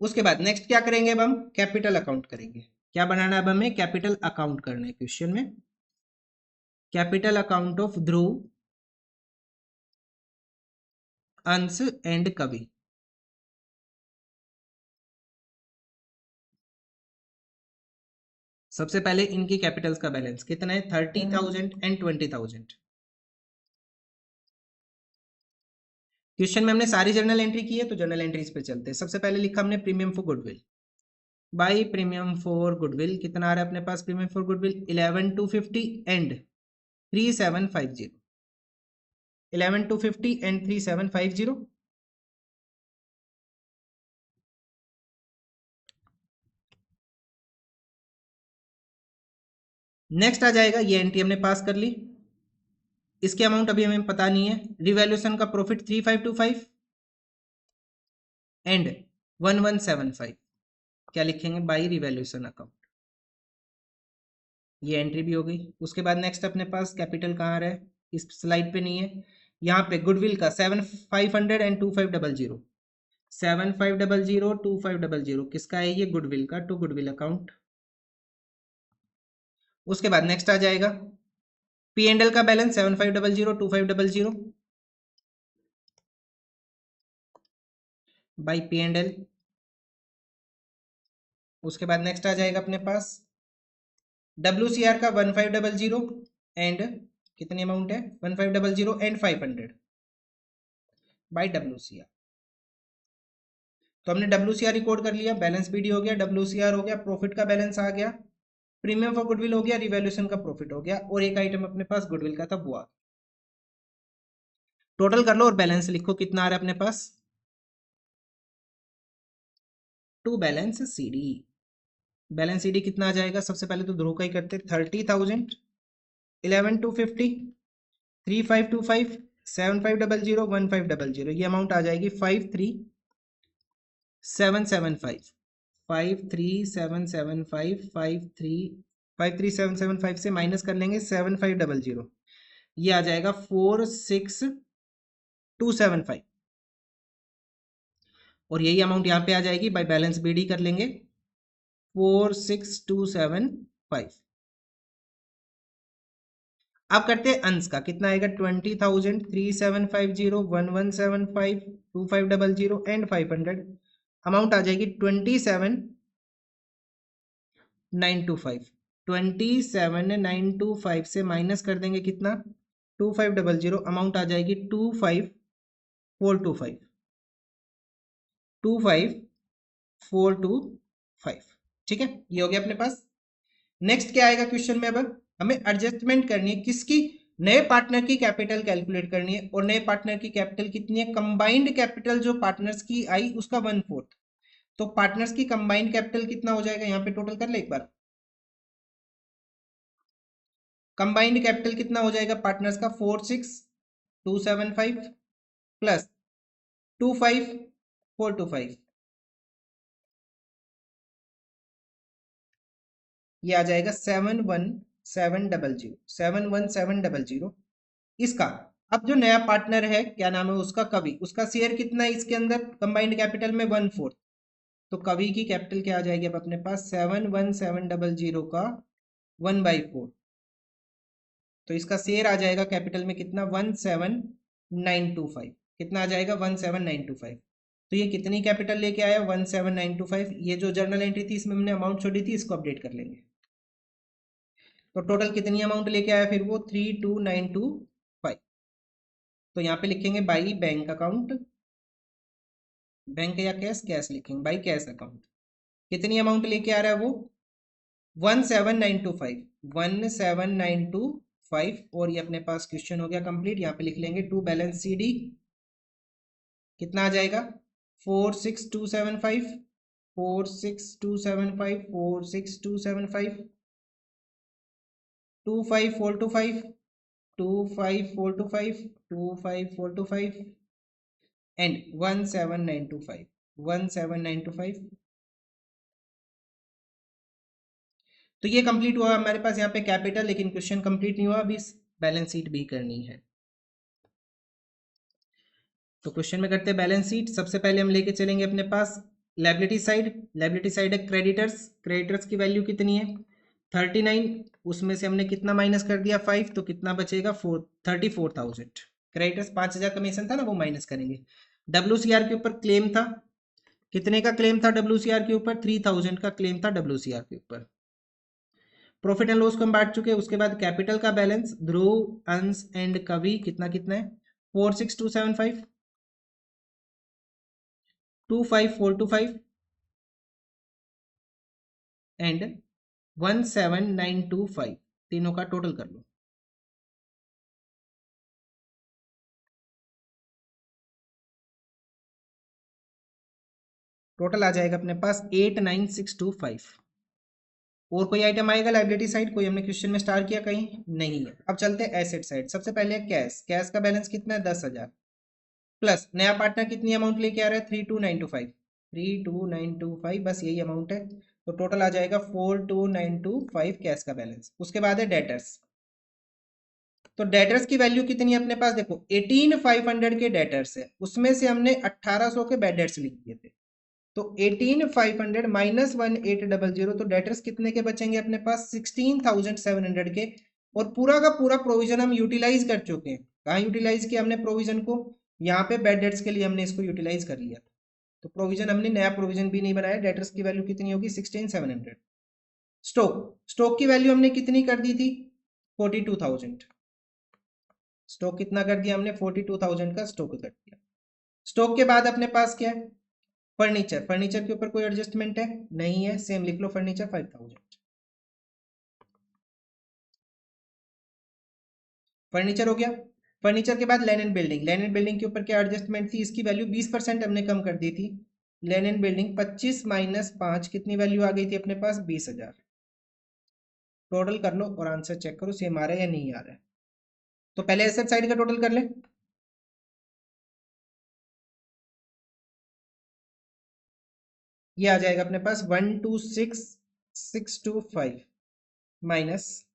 [SPEAKER 1] उसके बाद नेक्स्ट क्या करेंगे? अब हम कैपिटल अकाउंट करेंगे। क्या बनाना है अब हमें? कैपिटल अकाउंट करना है क्वेश्चन में। कैपिटल अकाउंट ऑफ ध्रुव, अंश एंड कवि। सबसे पहले इनकी कैपिटल्स का बैलेंस कितना है? 30,000 एंड 20,000। क्वेश्चन में हमने सारी जर्नल एंट्री की है, तो जर्नल एंट्रीज पे चलते हैं। सबसे पहले लिखा हमने premium for goodwill. By premium for goodwill कितना आ रहा है अपने पास? Premium for goodwill 11,250 and 3750। 11,250 and 3750। Next आ जाएगा, ये एंट्री हमने पास कर ली। इसके अमाउंट अभी हमें पता नहीं है। रिवैल्यूएशन का प्रॉफिट 3525 एंड 1175। क्या लिखेंगे? By revaluation account. ये एंट्री भी हो गई। उसके बाद नेक्स्ट अपने पास कैपिटल कहाँ आ रहा है? इस स्लाइड पे नहीं है। यहाँ पे गुडविल का 7,500 एंड 2,500। 7,500 2,500 किसका है? ये गुडविल का, टू गुडविल अकाउंट। उसके बाद नेक्स्ट आ जाएगा पी एंड एल का balance 7,500 2,500 by P and L. उसके बाद नेक्स्ट आ जाएगा अपने पास WCR का 1,500 एंड कितनी अमाउंट है? 1,500 एंड 500 बाई WCR। तो हमने WCR रिकॉर्ड कर लिया, बैलेंस बीडी हो गया, WCR हो गया, प्रॉफिट का बैलेंस आ गया, प्रीमियम फॉर गुडविल हो गया, रिवैल्यूएशन का प्रॉफिट हो गया, और एक आइटम अपने पास गुडविल का था वो आ गया। टोटल कर लो और बैलेंस लिखो कितना आ रहा है अपने पास। To balance CD. Balance CD कितना आ जाएगा? सबसे पहले तो ध्रुव का ही करते, 30,000 11,250 3,525 7,500 1,500। ये अमाउंट आ जाएगी 53,775। 53,775 53,775 से माइनस कर लेंगे 7,500। ये आ जाएगा 46,275, और यही अमाउंट यहाँ पे आ जाएगी। बाय बैलेंस बीडी कर लेंगे 46,275। अब करते हैं अंश का। कितना आएगा? 20,000 3,750 1,175 2,500 एंड 500। अमाउंट आ जाएगी 27,925। 27,925 से माइनस कर देंगे कितना? 2,500। अमाउंट आ जाएगी 25,425। 25,425। ठीक है, ये हो गया अपने पास। नेक्स्ट क्या आएगा क्वेश्चन में? अब हमें एडजस्टमेंट करनी है किसकी? नए पार्टनर की कैपिटल कैलकुलेट करनी है, और नए पार्टनर की कैपिटल कितनी है? कंबाइंड कैपिटल जो पार्टनर्स की आई उसका 1/4। तो पार्टनर्स की कंबाइंड कैपिटल कितना हो जाएगा? यहाँ पे टोटल कर ले एक बार। कंबाइंड कैपिटल कितना हो जाएगा पार्टनर्स का 46,275 प्लस 25,425, ये आ जाएगा 71700। इसका अब जो नया पार्टनर है क्या नाम है उसका, कवि, उसका शेयर कितना है इसके अंदर कंबाइंड कैपिटल में 1/4, तो कवि की कैपिटल क्या आ जाएगी अब अपने पास 71700 का 1/4, तो इसका शेयर आ जाएगा कैपिटल में कितना 17925, कितना आ जाएगा 17925। तो ये कितनी कैपिटल लेके आया 17925, ये जो जर्नल एंट्री थी इसमें हमने अमाउंट छोड़ी थी इसको अपडेट कर लेंगे। तो टोटल कितनी अमाउंट लेके आया फिर वो 32,925। तो यहाँ पे लिखेंगे बाई बैंक अकाउंट, बैंक या कैश, कैश लिखेंगे बाई कैश अकाउंट। कितनी अमाउंट लेके आ रहा है वो 17925 और ये अपने पास क्वेश्चन हो गया कंप्लीट। यहाँ पे लिख लेंगे टू बैलेंस सी डी, कितना आ जाएगा 46275 46275 46275 25425 25425 25425 एंड 17925 17925। तो ये कंप्लीट हुआ हमारे पास यहाँ पे कैपिटल, लेकिन क्वेश्चन कंप्लीट नहीं हुआ, अभी बैलेंस शीट भी करनी है। तो क्वेश्चन में करते हैं बैलेंस शीट। सबसे पहले हम लेके चलेंगे अपने पास लायबिलिटी साइड, लायबिलिटी साइड है क्रेडिटर्स, क्रेडिटर्स की वैल्यू कितनी है 39, उसमें से हमने कितना माइनस कर दिया 5, तो कितना बचेगा 34,000। क्रेडिटर्स 5,000 कमीशन था ना वो माइनस करेंगे। WCR के ऊपर क्लेम था, कितने का क्लेम था WCR के ऊपर 3,000 का क्लेम था WCR के ऊपर। प्रॉफिट एंड लॉस को हम बांट चुके हैं। उसके बाद कैपिटल का बैलेंस ध्रुव, अंश एंड कवि कितना कितना है 46275 25425 एंड 17925, तीनों का टोटल कर लो। टोटल आ जाएगा अपने पास 89625। और कोई आइटम आएगा लायबिलिटी साइड, कोई हमने क्वेश्चन में स्टार किया कहीं नहीं है। अब चलते हैं एसेट साइड। सबसे पहले कैश, कैश का बैलेंस कितना है 10,000 प्लस नया पार्टनर कितनी अमाउंट लेके आ रहा है 32,925 बस यही अमाउंट है। तो टोटल आ जाएगा 42,925 कैश का बैलेंस। उसके बाद है डेटर्स। तो डेटर्स की वैल्यू कितनी है अपने पास देखो 18,500 के डेटर्स है, उसमें से हमने 1,800 के बैड डेट्स लिख दिए थे, तो 18,500 माइनस 1,800, तो डेटर्स कितने के बचेंगे अपने पास 16,700 के। और पूरा का पूरा प्रोविजन हम यूटिलाइज कर चुके हैं। कहाँ यूटिलाइज किया हमने प्रोविजन को, यहाँ पे बैड डेट्स के लिए हमने इसको यूटिलाइज कर लिया। तो प्रोविजन हमने नया प्रोविजन भी नहीं बनाया। डेटर्स की वैल्यू कितनी होगी 16,700। स्टॉक, स्टॉक की वैल्यू हमने कितनी कर दी थी 42,000। स्टॉक कितना कर दिया हमने 42,000 का स्टॉक कर दिया। स्टॉक के बाद अपने पास क्या है फर्नीचर, फर्नीचर के ऊपर कोई एडजस्टमेंट है नहीं है, सेम लिख लो फर्नीचर 5,000। फर्नीचर हो गया। फर्नीचर के बाद land and building, land and building के ऊपर क्या एडजस्टमेंट थी, इसकी वैल्यू 20% हमने कम कर दी थी। लैंड एंड बिल्डिंग 25 माइनस 5 कितनी वैल्यू आ गई थी अपने पास 20,000। टोटल कर लो और आंसर चेक करो सेम आ रहा है या नहीं आ रहा है। तो पहले एसेट साइड का टोटल कर ले। ये आ जाएगा अपने पास 126,625 माइनस,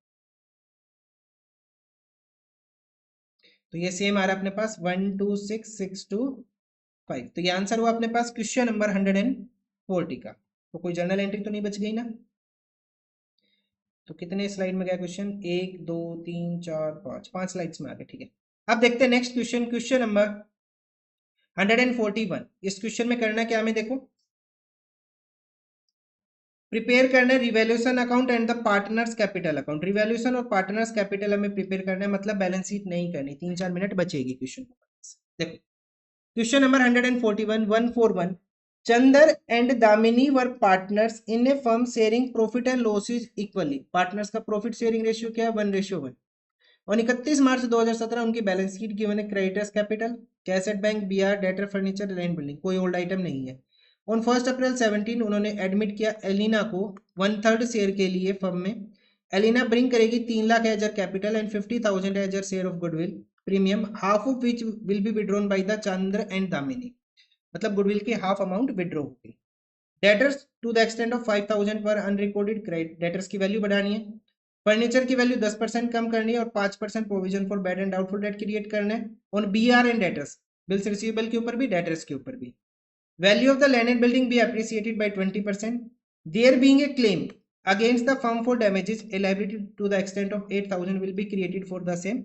[SPEAKER 1] तो ये सेम आ रहा है अपने पास 126,625। तो ये आंसर हुआ अपने पास क्वेश्चन नंबर 140 का। तो कोई जर्नल एंट्री तो नहीं बच गई ना। तो कितने स्लाइड में गया क्वेश्चन 1 2 3 4 5, 5 स्लाइड्स में आ गया। ठीक है, अब देखते हैं नेक्स्ट क्वेश्चन, क्वेश्चन नंबर 141। इस क्वेश्चन में करना क्या हमें देखो, प्रिपेयर करना है revaluation account and the partners capital account. Revaluation और पार्टनर्स कैपिटल हमें प्रिपेयर करना है, मतलब बैलेंस शीट नहीं करनी। 3-4 मिनट बचेगी क्वेश्चन। देखो question number 141 Chander and Damini were partners in a firm sharing profit and losses equally. Partners का प्रॉफिट शेयरिंग रेशियो क्या है 1:1। और 31 मार्च 2017 उनकी बैलेंस शीट गिवन है creditors capital, cash at bank, BR, debtor, furniture, land building, कोई old item नहीं है। On 1 अप्रैल 17 उन्होंने एडमिट किया एलिना को 1/3 शेयर के लिए फर्म में एलिना ब्रिंग करेगी 3 lakh as capital and 50,000 as share of goodwill premium, half of which will be withdrawn by the Chandra and Damini, मतलब गुडविल की हाफ अमाउंट विड्रॉ होगी। Debtors to the extent of 5,000 पर unrecorded credit, debtors की value बढ़ानी है, furniture की value 10% कम करनी है और 5% provision for bad and doubtful debt create करना है on BR and debtors, bills receivable के ऊपर भी डेटर्स के ऊपर भी। Value of the land and building be appreciated by 20%, there being a claim against the firm for damages, a liability to the extent of 8,000 will be created for the same,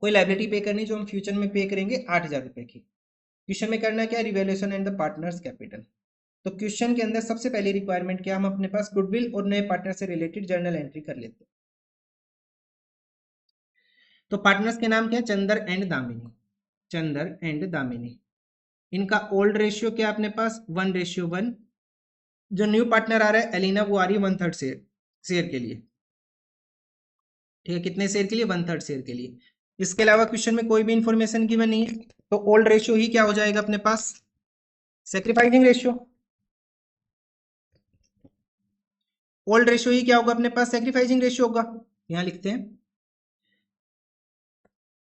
[SPEAKER 1] कोई liability पे करनी जो हम future में पे करेंगे 8,000 रुपए की। क्वेश्चन में करना क्या, revaluation and the partners capital. तो क्वेश्चन के अंदर सबसे पहली रिक्वायरमेंट क्या, हम अपने पास गुडविल और नए पार्टनर से रिलेटेड जर्नल एंट्री कर लेते हैं। तो पार्टनर्स के नाम क्या है, चंदर एंड दामिनी, चंदर एंड दामिनी। इनका ओल्ड रेशियो क्या अपने पास 1:1। जो न्यू पार्टनर आ रहा है एलिना, वो आ रही है 1/3 शेयर के लिए, ठीक है, कितने शेयर के लिए, 1/3 शेयर के लिए। इसके अलावा क्वेश्चन में कोई भी इंफॉर्मेशन गिवन नहीं है, तो ओल्ड रेशियो ही क्या हो जाएगा अपने पास, सैक्रिफाइसिंग रेशियो। ओल्ड रेशियो ही क्या होगा अपने पास, सैक्रिफाइसिंग रेशियो होगा। यहां लिखते हैं,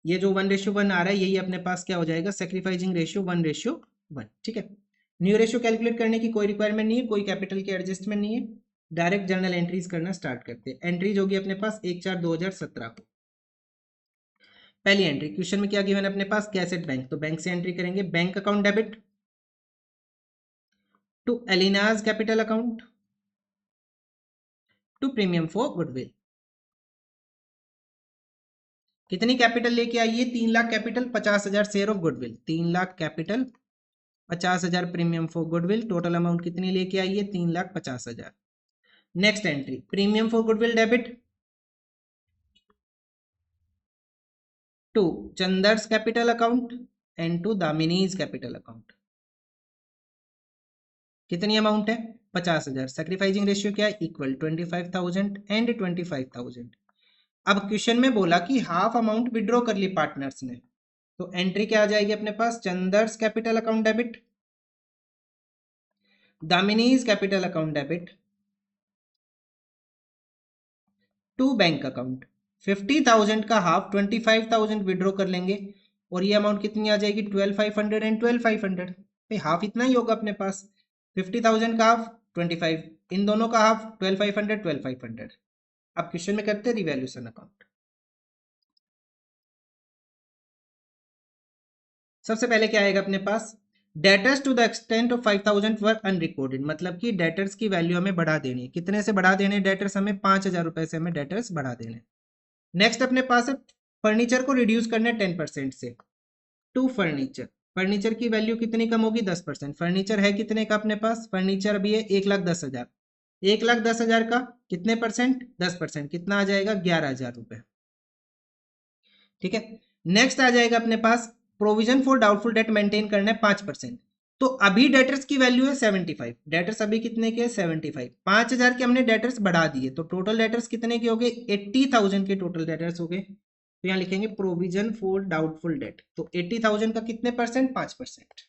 [SPEAKER 1] ये जो 1:1 आ रहा है यही अपने पास क्या हो जाएगा, सैक्रिफाइसिंग रेशियो 1:1, ठीक है। न्यू रेशियो कैलकुलेट करने की कोई रिक्वायरमेंट नहीं है, कोई कैपिटल की एडजस्टमेंट नहीं है, डायरेक्ट जर्नल एंट्रीज करना स्टार्ट करते हैं। एंट्रीज होगी अपने पास 1/4/2017 को। पहली एंट्री क्वेश्चन में क्या गिवन है अपने पास, कैसेट बैंक, तो बैंक से एंट्री करेंगे, bank account debit to Elina's capital account to premium for goodwill. कितनी कैपिटल लेके आइए, 3 lakh capital, 50,000 share of goodwill, 3 lakh capital, 50,000 premium for goodwill, total amount कितनी लेके आइए, 3,50,000। Next entry premium for goodwill debit to Chandar's capital account and to Damini's capital account. कितनी amount है, 50,000। Sacrificing ratio क्या है, इक्वल 25,000 एंड 25,000। अब क्वेश्चन में बोला कि हाफ अमाउंट विड्रॉ कर ली पार्टनर्स ने, तो एंट्री क्या आ जाएगी अपने पास, Chandar's capital account debit, Damini's capital account debit to bank account. 50,000 का हाफ 25,000 विड्रॉ कर लेंगे और ये अमाउंट कितनी आ जाएगी, 12,500 एंड 12,500। भाई हाफ इतना ही होगा अपने पास, 50,000 का हाफ 25, इन दोनों का हाफ 12,500 12,500। अब क्वेश्चन में करते हैं रिवैल्यूएशन अकाउंट। सबसे पहले क्या आएगा अपने पास, debtors to the extent of 5,000 were unrecorded, मतलब कि डेटर्स की वैल्यू हमें बढ़ा देनी है। कितने से बढ़ा देने डेटर्स, हमें 5,000 रुपए से हमें डेटर्स बढ़ा देने। नेक्स्ट अपने पास है फर्नीचर को रिड्यूस करना है 10% से टू फर्नीचर। फर्नीचर की वैल्यू कितनी कम होगी, 10%। फर्नीचर है कितने का अपने पास, फर्नीचर अभी है 1,10,000, 1,10,000 का कितने परसेंट, 10%, कितना आ जाएगा 11,000 रुपए, ठीक है। नेक्स्ट आ जाएगा अपने पास provision for doubtful debt maintain करना है 5%। तो अभी डेटर्स की वैल्यू है 75, डेटर्स अभी कितने के, 75, 5,000 के हमने डेटर्स बढ़ा दिए, तो टोटल डेटर्स कितने के हो गए, 80,000 के टोटल डेटर्स हो गए। तो यहाँ लिखेंगे प्रोविजन फॉर डाउटफुल डेट, तो 80,000 का कितने परसेंट, 5%।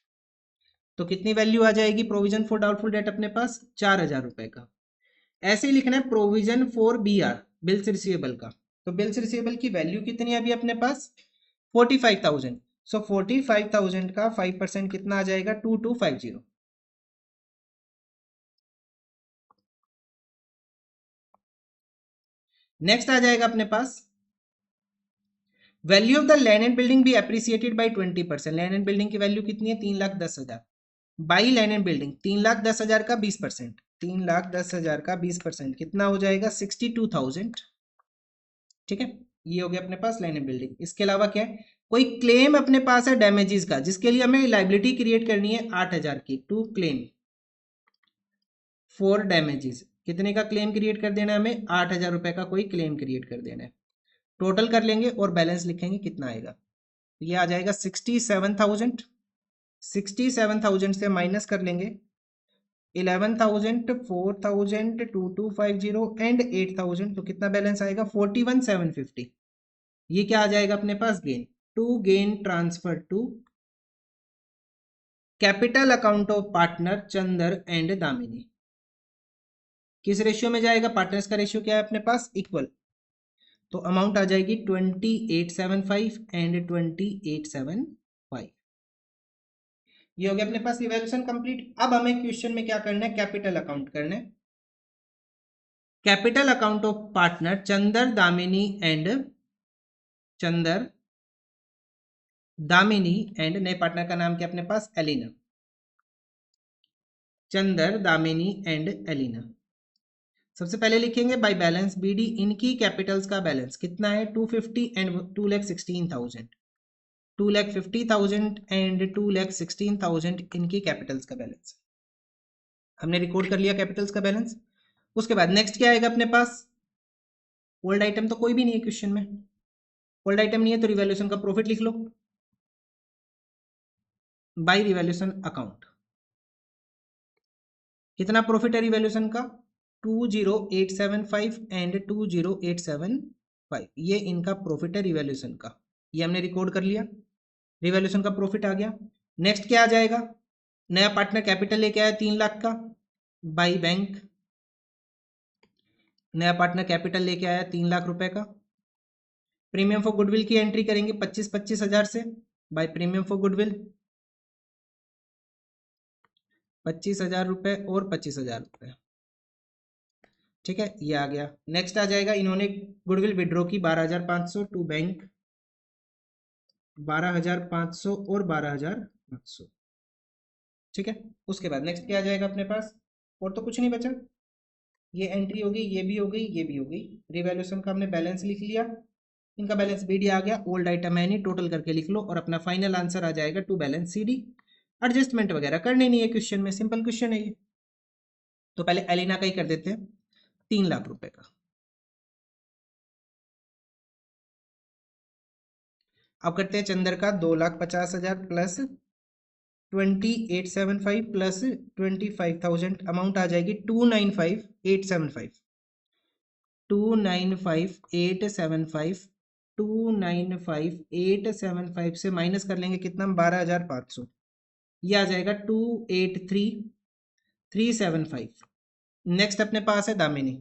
[SPEAKER 1] तो कितनी वैल्यू आ जाएगी प्रोविजन फॉर डाउटफुल डेट अपने पास, 4,000 रुपए का। ऐसे ही लिखना है provision for BR, bills receivable का, तो बिल्स रिसीवेबल की वैल्यू कितनी है अभी अपने पास, 45,000। सो 45,000 का 5% कितना आ जाएगा, 2250। नेक्स्ट आ जाएगा अपने पास value of the land and building भी appreciated by 20%। Land and building की वैल्यू कितनी है, 3,10,000 बाई लैंड एंड बिल्डिंग, 3,10,000 का 20%, 3,10,000 का 20% कितना हो जाएगा, 62,000, ठीक है। ये हो गया अपने पास लैंड एंड बिल्डिंग। इसके अलावा क्या है, कोई क्लेम अपने पास है डैमेजेस का, जिसके लिए हमें लाइबिलिटी क्रिएट करनी है 8,000 की, टू क्लेम फॉर डैमेजेस। कितने का क्लेम क्रिएट कर देना है हमें, 8,000 रुपए का कोई क्लेम क्रिएट कर देना है। टोटल कर लेंगे और बैलेंस लिखेंगे कितना आएगा, ये आ जाएगा 67,000। 67,000 से माइनस कर लेंगे 11,000, 4,000, 2250 एंड 8,000, तो कितना बैलेंस आएगा, 41,750। ये क्या आ जाएगा अपने पास, gain to gain transfer to capital account of partner Chandar and Damini. किस रेशियो में जाएगा? पार्टनर्स का रेशियो क्या है अपने पास? इक्वल। तो अमाउंट आ जाएगी 2875 एंड 2875। ये हो गया अपने पास रिवैल्यूएशन कंप्लीट। अब हमें क्वेश्चन में क्या करना है? कैपिटल अकाउंट करना है। Capital account of partner Chandar Damini and नए पार्टनर का नाम क्या अपने पास? एलिना। चंदर दामिनी एंड एलिना। सबसे पहले लिखेंगे बाय बैलेंस बीडी, इनकी कैपिटल्स का बैलेंस कितना है? 250 एंड 2,16,000। 2,50,000 एंड 2,16,000 इनकी कैपिटल्स का बैलेंस। हमने रिकॉर्ड कर लिया कैपिटल्स का बैलेंस। उसके बाद नेक्स्ट क्या आएगा अपने पास? ओल्ड आइटम तो कोई भी नहीं है क्वेश्चन में। ओल्ड आइटम नहीं है तो रिवैल्यूएशन का प्रॉफिट लिख लो बाय रिवैल्यूएशन अकाउंट। कितना प्रॉफिट है रिवैल्यूएशन का? 20875 एंड 20875, ये इनका प्रॉफिट है रिवैल्यूएशन का। ये हमने रिकॉर्ड कर लिया, रिवैल्यूएशन का प्रॉफिट आ गया। नेक्स्ट क्या आ जाएगा? नया पार्टनर कैपिटल लेके आया 3 लाख का बाय बैंक। नया पार्टनर कैपिटल लेके आया 3 लाख रुपए का। प्रीमियम फॉर गुडविल की एंट्री करेंगे 25 हजार से बाय प्रीमियम फॉर गुडविल। 25,000 रुपए और 25,000 रुपए। ठीक है, ये आ गया। नेक्स्ट आ जाएगा, इन्होंने गुडविल विड्रॉ की 12,500 टू बैंक। 12,500 और 12,500। ठीक है, उसके बाद नेक्स्ट क्या आ जाएगा अपने पास? और तो कुछ नहीं बचा। ये एंट्री हो गई, ये भी हो गई, ये भी हो गई। रिवैल्यूएशन का हमने बैलेंस लिख लिया, इनका बैलेंस बीडी आ गया। ओल्ड आइटम है नहीं, टोटल करके लिख लो और अपना फाइनल आंसर आ जाएगा टू बैलेंस सीडी। एडजस्टमेंट वगैरह करनी नहीं है क्वेश्चन में, सिंपल क्वेश्चन है ये। तो पहले एलिना का ही कर देते हैं, 3 लाख रुपए का। अब करते हैं चंदर का 2,50,000 प्लस 2875 प्लस 25,000, अमाउंट आ जाएगी 295,875। 295,875 295,875 से माइनस कर लेंगे कितना? 12,500। ये आ जाएगा 283,375। नेक्स्ट अपने पास है दामिनी,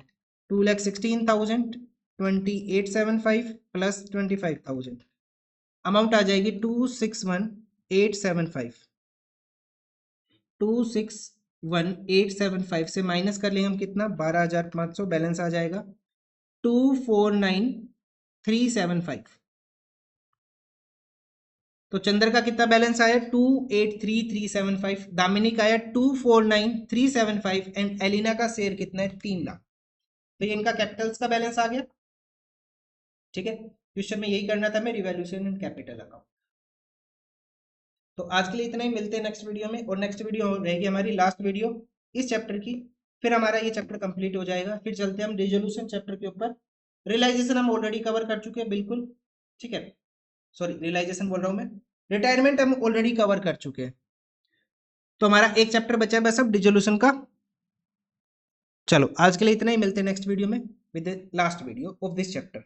[SPEAKER 1] 2,16,000 2875 प्लस 25,000, अमाउंट आ जाएगी 261,875। 261,875 से माइनस कर लेंगे हम कितना? 12,500। बैलेंस आ जाएगा 249,375। तो चंद्र का कितना बैलेंस आया? 283,375। दामिनी का आया 249,375 एंड एलिना का शेयर कितना है? 3 लाख। तो ये इनका कैपिटल्स का बैलेंस आ गया। ठीक है, क्वेश्चन में यही करना था मैं, रिवैल्यूएशन एंड कैपिटल अकाउंट। तो आज के लिए इतना ही, मिलते हैं नेक्स्ट वीडियो में। और नेक्स्ट वीडियो रहेगी हमारी लास्ट वीडियो इस चैप्टर की, फिर हमारा ये चैप्टर कंप्लीट हो जाएगा। फिर चलते हैं हम रिजोल्यूशन चैप्टर के ऊपर। रियलाइजेशन हम ऑलरेडी कवर कर चुके हैं बिल्कुल। ठीक है, सॉरी रियलाइजेशन बोल रहा हूँ मैं, रिटायरमेंट हम ऑलरेडी कवर कर चुके हैं। तो हमारा एक चैप्टर बचा है बस अब डिसोल्यूशन का। चलो आज के लिए इतना ही, मिलते हैं नेक्स्ट वीडियो में with the last video of this chapter.